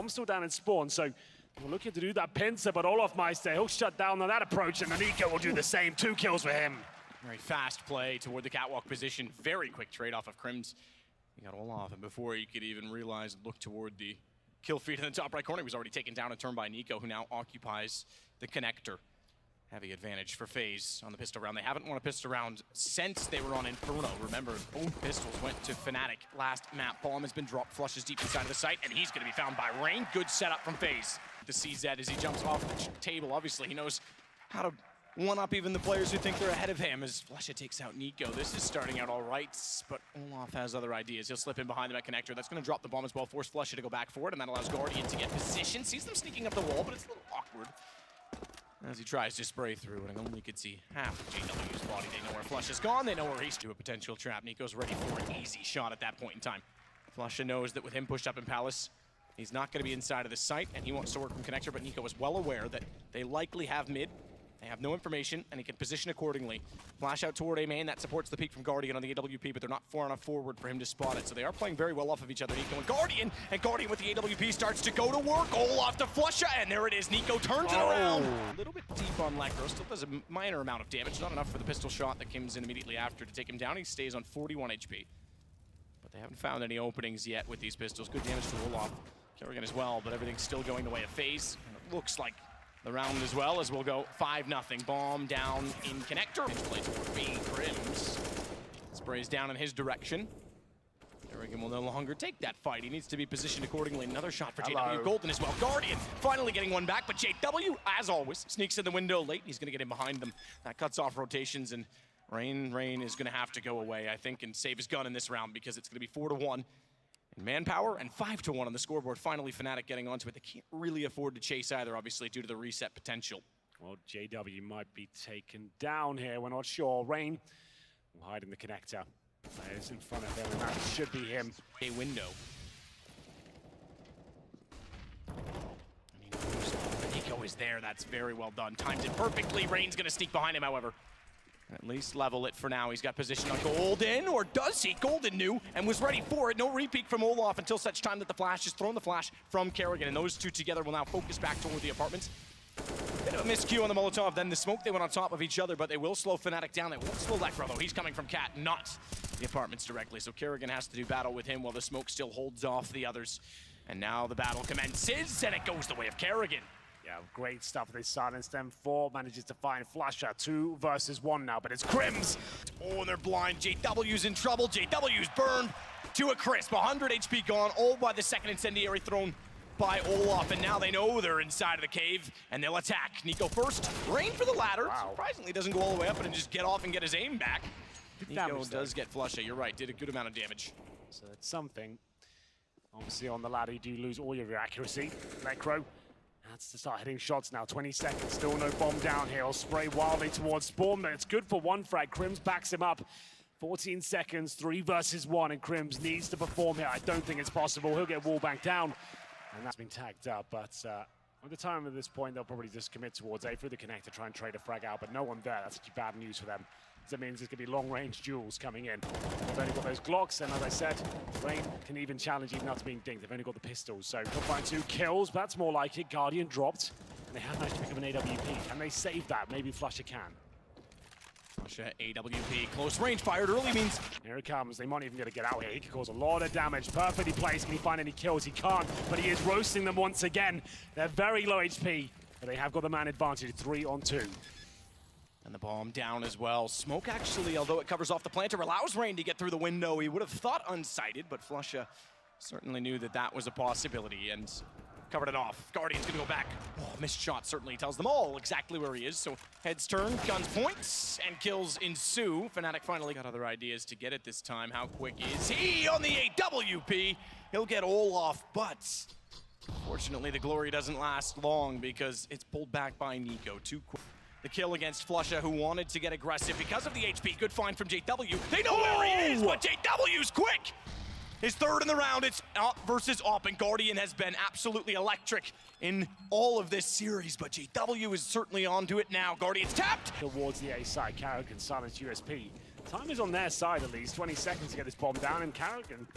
Bomb's still down in spawn, so we're looking to do that pincer, but Olofmeister, he'll shut down on that approach, and Nico will do the same. 2 kills for him. Very fast play toward the catwalk position. Very quick trade off of Crims. He got Olaf, and before he could even realize and look toward the kill feed in the top right corner, he was already taken down and turned by Nico, who now occupies the connector. Heavy advantage for FaZe on the pistol round. They haven't won a pistol round since they were on Inferno. Remember, both pistols went to Fnatic last map. Bomb has been dropped, flushes deep inside of the site, and he's going to be found by Rain. Good setup from FaZe. The CZ as he jumps off the table. Obviously, he knows how to one-up even the players who think they're ahead of him as Flusha takes out Nico. This is starting out all right, but Olaf has other ideas. He'll slip in behind them at connector. That's going to drop the bomb as well, force Flusha to go back forward, and that allows Guardian to get position. Sees them sneaking up the wall, but it's a little awkward as he tries to spray through, and I only could see half of JW's body. They know where Flusha's gone. They know where he's to a potential trap. Nico's ready for an easy shot at that point in time. Flusha knows that with him pushed up in Palace, he's not going to be inside of the site, and he wants to work from connector, but Nico is well aware that they likely have mid. They have no information, and he can position accordingly. Flash out toward A main, that supports the peek from Guardian on the AWP, but they're not far enough forward for him to spot it. So they are playing very well off of each other. Nico and Guardian with the AWP starts to go to work. Olaf to Flusha, and there it is. Nico turns it around. A little bit deep on Lekro, still does a minor amount of damage. Not enough for the pistol shot that comes in immediately after to take him down. He stays on 41 HP. But they haven't found any openings yet with these pistols. Good damage to Olaf. Kerrigan as well, but everything's still going the way of FaZe. It looks like the round as well, as we'll go 5-0. Bomb down in connector. Play toward B. Crims sprays down in his direction. Kerrigan will no longer take that fight. He needs to be positioned accordingly. Another shot for JW. Golden as well. Guardian finally getting one back, but JW, as always, sneaks in the window late. He's going to get in behind them. That cuts off rotations, and Rain is going to have to go away, I think, and save his gun in this round because it's going to be 4-1. In manpower and 5-1 on the scoreboard. Finally, Fnatic getting onto it. They can't really afford to chase either, obviously, due to the reset potential. Well, JW might be taken down here. We're not sure. Rain will hide in the connector. Players in front of him, and that should be him. A window. Nico is there. That's very well done. Times it perfectly. Rain's going to sneak behind him, however. At least level it for now. He's got position on Golden, or does he? Golden knew and was ready for it. No repeat from Olaf until such time that the flash is thrown. The flash from Kerrigan, and those two together will now focus back toward the apartments. Bit of a miscue on the Molotov, then the smoke. They went on top of each other, but they will slow Fnatic down. They won't slow Lekro, though. He's coming from Cat, not the apartments directly. So Kerrigan has to do battle with him while the smoke still holds off the others. And now the battle commences, and it goes the way of Kerrigan. Yeah, great stuff. They silenced them. 4 manages to find Flusha. 2 versus 1 now, but it's Crims. Oh, and they're blind. JW's in trouble. JW's burned to a crisp. 100 HP gone, all by the second incendiary thrown by Olaf. And now they know they're inside of the cave, and they'll attack. Nico first. Rain for the ladder. Wow. Surprisingly, doesn't go all the way up and just get off and get his aim back. Nico does get Flusha. You're right. Did a good amount of damage. So that's something. Obviously, on the ladder, you do lose all your accuracy. Lekro. That's to start hitting shots now. 20 seconds, still no bomb down here. He'll spray wildly towards spawn, but it's good for one frag. Crims backs him up. 14 seconds, 3 versus 1, and Crims needs to perform here. I don't think it's possible. He'll get wallbanked down, and that's been tagged up. But at the time at this point, they'll probably just commit towards A through the connector, try and trade a frag out, but no one there. That's actually bad news for them. That means there's going to be long-range duels coming in. They've only got those Glocks, and as I said, Rain can even challenge even after being dinged. They've only got the pistols, so he'll find 2 kills, but that's more like it. Guardian dropped, and they have managed to pick up an AWP. Can they save that? Maybe Flusha can. Flusha, AWP, close range, fired early means... Here it comes. They might even get to get out here. He can cause a lot of damage. Perfectly placed. Can he find any kills? He can't, but he is roasting them once again. They're very low HP, but they have got the man advantage, 3 on 2. And the bomb down as well. Smoke actually, although it covers off the planter, allows Rain to get through the window. He would have thought unsighted, but Flusha certainly knew that that was a possibility and covered it off. Guardian's gonna go back. Oh, missed shot certainly tells them all exactly where he is. So heads turn, guns points, and kills ensue. Fnatic finally got other ideas to get it this time. How quick is he on the AWP? He'll get Olaf, but fortunately the glory doesn't last long because it's pulled back by Nico. Too quick. The kill against Flusha, who wanted to get aggressive because of the HP. Good find from JW. They know where he is, but JW's quick! His 3rd in the round, it's Op versus Op, and Guardian has been absolutely electric in all of this series, but JW is certainly onto it now. Guardian's tapped! Towards the A side, Kerrigan silence USP. Time is on their side at least, 20 seconds to get this bomb down, and Kerrigan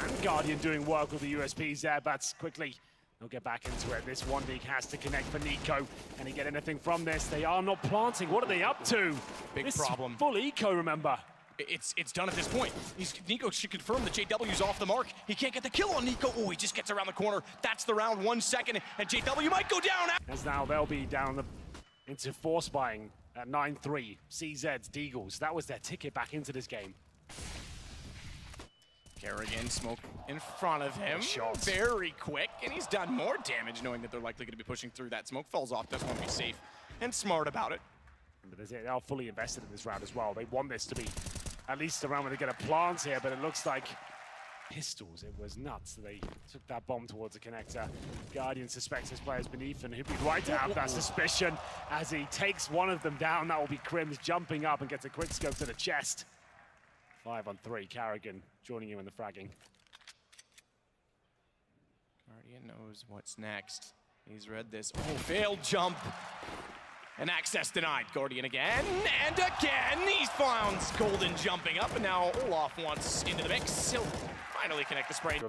and Guardian doing work with the USPs there, but quickly They'll get back into it. This one league has to connect for Nico. Can he get anything from this? They are not planting. What are they up to? Big this problem. Full eco, remember. It's done at this point. Nico should confirm that JW's off the mark. He can't get the kill on Nico. Oh, he just gets around the corner. That's the round, 1 second, and JW might go down. As now they'll be down into force buying at 9-3. CZ's, Deagles. That was their ticket back into this game. Kerrigan, smoke in front of him. Shots. Very quick, and he's done more damage knowing that they're likely going to be pushing through that. Smoke falls off, doesn't want to be safe and smart about it. But they are fully invested in this round as well. They want this to be at least a round where they get a plant here, but it looks like pistols. It was nuts. They took that bomb towards the connector. Guardian suspects his players beneath, and he'd be right to have that suspicion as he takes one of them down. That will be Crims jumping up and gets a quick scope to the chest. 5-on-3, Carrigan joining him in the fragging. Guardian knows what's next. He's read this. Oh, failed jump. And access denied. Guardian again, and again. He finds Golden jumping up, and now Olaf wants into the mix. He'll finally connect the spray.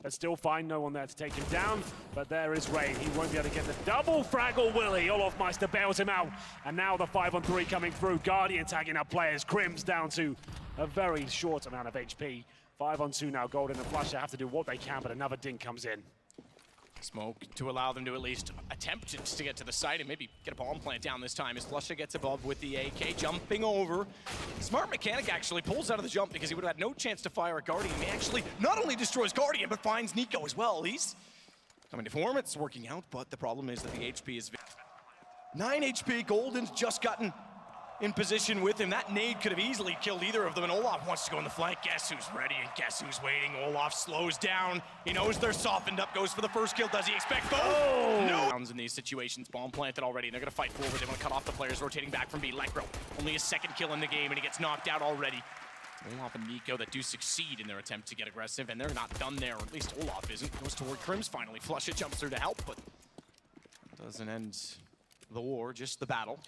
But still fine, no one there to take him down. But there is Rain. He won't be able to get the double frag, or will he? Olofmeister bails him out. And now the 5-on-3 coming through. Guardian tagging up players. Crims down to a very short amount of HP. 5-on-2 now. Golden and Flusher have to do what they can, but another dink comes in. Smoke to allow them to at least attempt to get to the site and maybe get a bomb plant down this time as Flusher gets above with the AK, jumping over. Smart mechanic actually pulls out of the jump because he would have had no chance to fire a Guardian. He actually not only destroys Guardian, but finds Nico as well. He's coming to form, it's working out, but the problem is that the HP is 9 HP. Golden's just gotten in position with him. That nade could have easily killed either of them, and Olaf wants to go in the flank. Guess who's ready and guess who's waiting? Olaf slows down. He knows they're softened up, goes for the first kill. Does he expect both? Oh. No! In these situations, bomb planted already, and they're gonna fight forward. They want to cut off the players rotating back from B. Lekro, only his second kill in the game, and he gets knocked out already. Olaf and Nico that do succeed in their attempt to get aggressive, and they're not done there, or at least Olaf isn't. Goes toward Crims finally. Flush it, jumps through to help, but doesn't end the war, just the battle.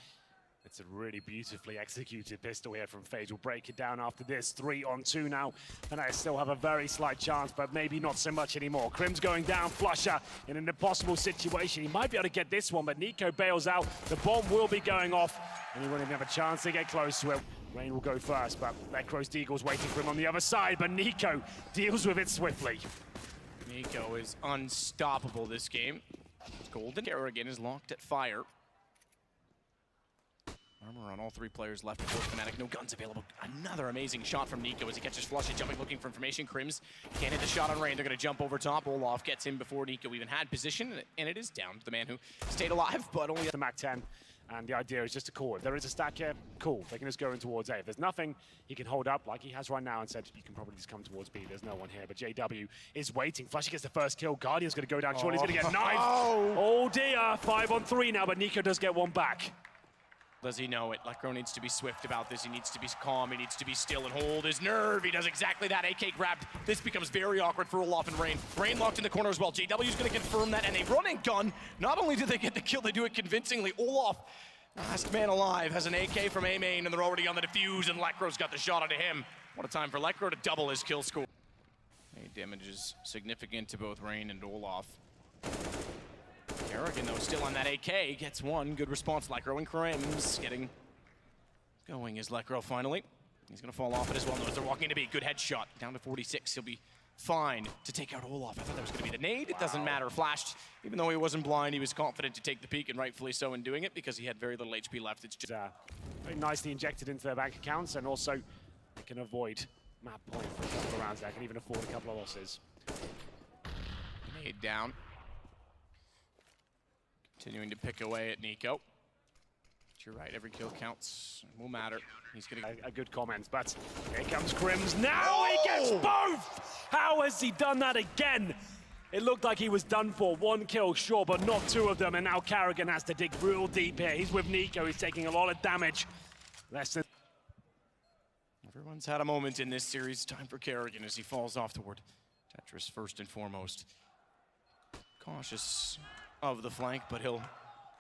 It's a really beautifully executed pistol here from FaZe. We'll break it down after this. 3-on-2 now. And I still have a very slight chance, but maybe not so much anymore. Crims going down, Flusher in an impossible situation. He might be able to get this one, but Nico bails out. The bomb will be going off, and he won't even have a chance to get close to it. Rain will go first, but Lekro's Deagle's waiting for him on the other side, but Nico deals with it swiftly. Nico is unstoppable this game. Golden Kerrigan is locked at fire. Armor on all 3 players left before Fnatic. No guns available. Another amazing shot from Nico as he catches Flushy, jumping, looking for information. Crims can't hit the shot on Rain. They're going to jump over top. Olaf gets him before Nico even had position, and it is down to the man who stayed alive, but only The Mac 10, and the idea is just to call. If there is a stack here, cool. They can just go in towards A. If there's nothing, he can hold up like he has right now and said, you can probably just come towards B. There's no one here, but JW is waiting. Flushy gets the first kill. Guardian's going to go down. Surely he's going to get knifed. Oh dear, 5-on-3 now, but Nico does get one back. Does he know it? Lekro needs to be swift about this. He needs to be calm. He needs to be still and hold his nerve. He does exactly that. AK grabbed. This becomes very awkward for Olaf and Rain. Rain locked in the corner as well. JW's going to confirm that, and a running gun. Not only do they get the kill, they do it convincingly. Olaf, last man alive, has an AK from A main, and they're already on the defuse, and Lekro's got the shot onto him. What a time for Lekro to double his kill score. Damage is significant to both Rain and Olaf. Kerrigan, though, still on that AK, gets one. Good response. Lekro and Crims getting going is Lekro finally. He's going to fall off it as well. Knows they're walking into B. Good headshot. Down to 46. He'll be fine to take out Olaf. I thought that was going to be the nade. It doesn't matter. Flashed. Even though he wasn't blind, he was confident to take the peek, and rightfully so in doing it because he had very little HP left. It's just very nicely injected into their bank accounts, and also they can avoid map point for a couple of rounds. They can even afford a couple of losses. Nade down. Continuing to pick away at Nico. But you're right, every kill counts. It will matter. He's gonna a good comment, but here comes Crims. Now he gets both! How has he done that again? It looked like he was done for. 1 kill, sure, but not 2 of them, and now Carrigan has to dig real deep here. He's with Nico, he's taking a lot of damage. Less than... Everyone's had a moment in this series. Time for Kerrigan as he falls off toward Tetris first and foremost. Cautious of the flank, but he'll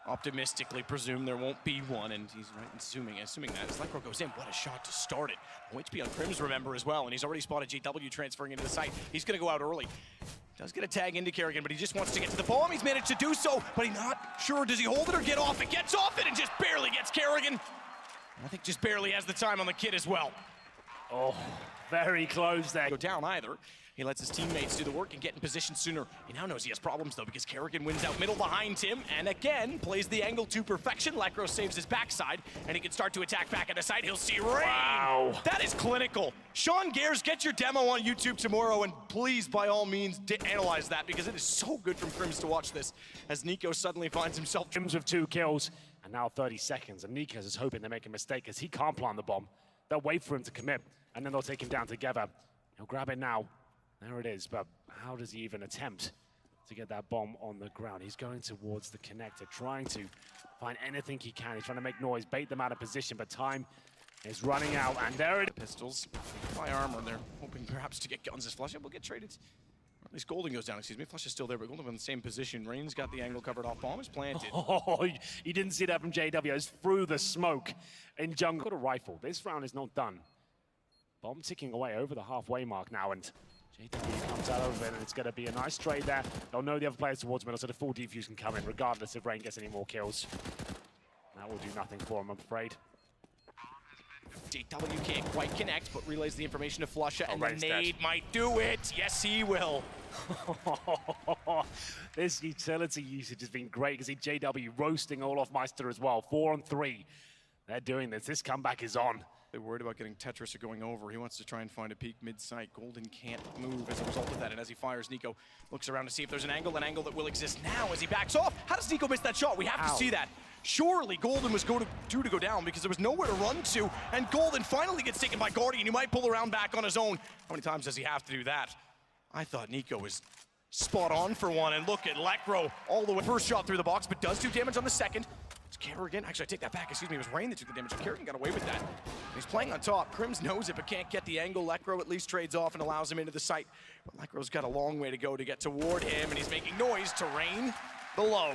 optimistically presume there won't be one, and he's right assuming that. As Lekro goes in, what a shot to start it. No HP on Crims, remember, as well, and he's already spotted JW transferring into the site. He's going to go out early. Does get a tag into Kerrigan, but he just wants to get to the bomb. He's managed to do so, but he's not sure. Does he hold it or get off it? Gets off it and just barely gets Kerrigan. I think just barely has the time on the kid as well. Oh, very close there. Go down either. He lets his teammates do the work and get in position sooner. He now knows he has problems, though, because Kerrigan wins out middle behind him, and again, plays the angle to perfection. Lekro saves his backside, and he can start to attack back at the side. He'll see rain. Wow. That is clinical. Sean Gares, get your demo on YouTube tomorrow, and please, by all means, analyze that, because it is so good from Crims to watch this, as Nico suddenly finds himself. Crims with 2 kills, and now 30 seconds, and Nikos is hoping they make a mistake, because he can't plant the bomb. They'll wait for him to commit, and then they'll take him down together. He'll grab it now. There it is, but how does he even attempt to get that bomb on the ground? He's going towards the connector, trying to find anything he can. He's trying to make noise, bait them out of position, but time is running out, and there it is. Pistols, by armor, they're hoping perhaps to get guns as Flush will get traded. Or at least Golden goes down, excuse me. Flush is still there, but Golden in the same position. Rain's got the angle covered off, bomb is planted. Oh, you didn't see that from JW. It's through the smoke in jungle. Got a rifle. This round is not done. Bomb ticking away over the halfway mark now, and JW comes out of it, and it's going to be a nice trade there. They'll know the other players towards middle, so the full defuse can come in, regardless if Rain gets any more kills. That will do nothing for him, I'm afraid. JW can't quite connect, but relays the information to Flusha, and the nade might do it. Yes, he will. This utility usage has been great, because JW roasting Olaf Meister as well. 4 on 3. They're doing this. This comeback is on. They're worried about getting Tetris or going over. He wants to try and find a peak mid-site. Golden can't move as a result of that, and as he fires, Nico looks around to see if there's an angle that will exist now as he backs off. How does Nico miss that shot? We have to see that. Surely Golden was due to go down, because there was nowhere to run to, and Golden finally gets taken by Guardian. He might pull around back on his own. How many times does he have to do that? I thought Nico was spot on for one, and look at Lekro all the way. First shot through the box, but does do damage on the second. It's Kerrigan. Actually, I take that back. Excuse me, it was Rain that took the damage. Kerrigan got away with that. He's playing on top. Crims knows it, but can't get the angle. Lekro at least trades off and allows him into the site. But Lekro's got a long way to go to get toward him, and he's making noise to Rain below.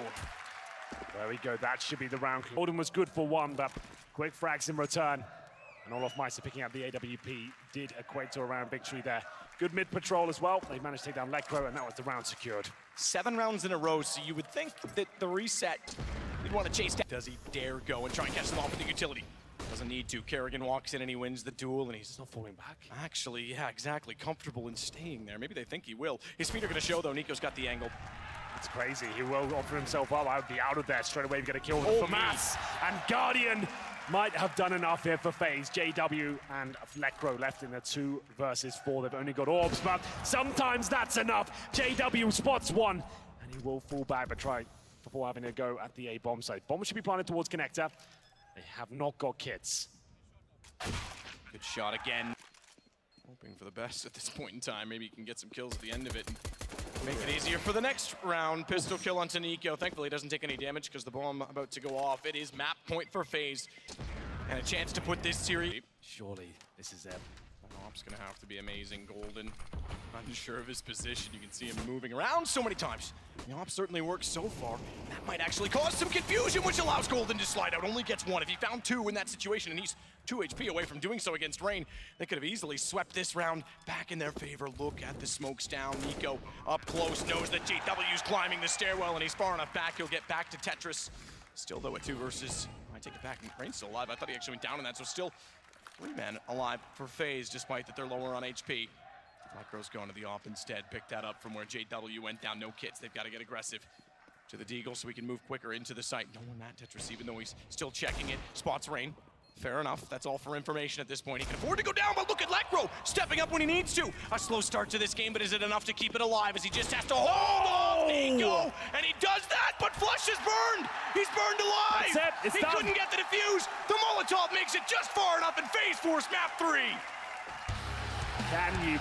There we go. That should be the round. Golden was good for 1, but quick frags in return. And Olaf Meister picking up the AWP did equate to a round victory there. Good mid patrol as well. They managed to take down Lekro, and that was the round secured. 7 rounds in a row, so you would think that the reset, he'd want to chase down. Does he dare go and try and catch them off with the utility? Doesn't need to. Kerrigan walks in and he wins the duel, and he's not falling back. Actually, yeah, exactly. Comfortable in staying there. Maybe they think he will. His feet are going to show, though. Nico's got the angle. It's crazy. He will offer himself up. I would be out of there straight away. We've got to kill him for mass. And Guardian might have done enough here for FaZe. JW and Lekro left in the 2 versus 4. They've only got orbs, but sometimes that's enough. JW spots one, and he will fall back, but try before having to go at the A bomb site. Bomb should be planted towards connector. They have not got kits. Good shot again. Hoping for the best at this point in time. Maybe he can get some kills at the end of it and make it easier for the next round. Pistol kill onto Nico. Thankfully, he doesn't take any damage because the bomb about to go off. It is map point for FaZe. And a chance to put this series. Surely, this is it. Op's gonna have to be amazing. Golden, unsure of his position. You can see him moving around so many times. The Op certainly works so far. That might actually cause some confusion, which allows Golden to slide out. Only gets 1. If he found 2 in that situation, and he's 2 HP away from doing so against Rain, they could have easily swept this round back in their favor. Look at the smokes down. Nico up close, knows that JW's climbing the stairwell, and he's far enough back. He'll get back to Tetris. Still, though, at 2 versus... I take it back, and Rain's still alive. I thought he actually went down in that, so still 3 men alive for FaZe, despite that they're lower on HP. Lekro's going to the Op instead. Pick that up from where JW went down. No kits. They've got to get aggressive to the Deagle so we can move quicker into the site. No one at Tetris, even though he's still checking it. Spots Rain. Fair enough. That's all for information at this point. He can afford to go down, but look at Lekro stepping up when he needs to. A slow start to this game, but is it enough to keep it alive as he just has to hold off Nico? And he does that, but Flush is burned. He's burned alive. That's it. It's he done. Couldn't get the defuse. The Molotov makes it just far enough, and FaZe force map 3. Can you...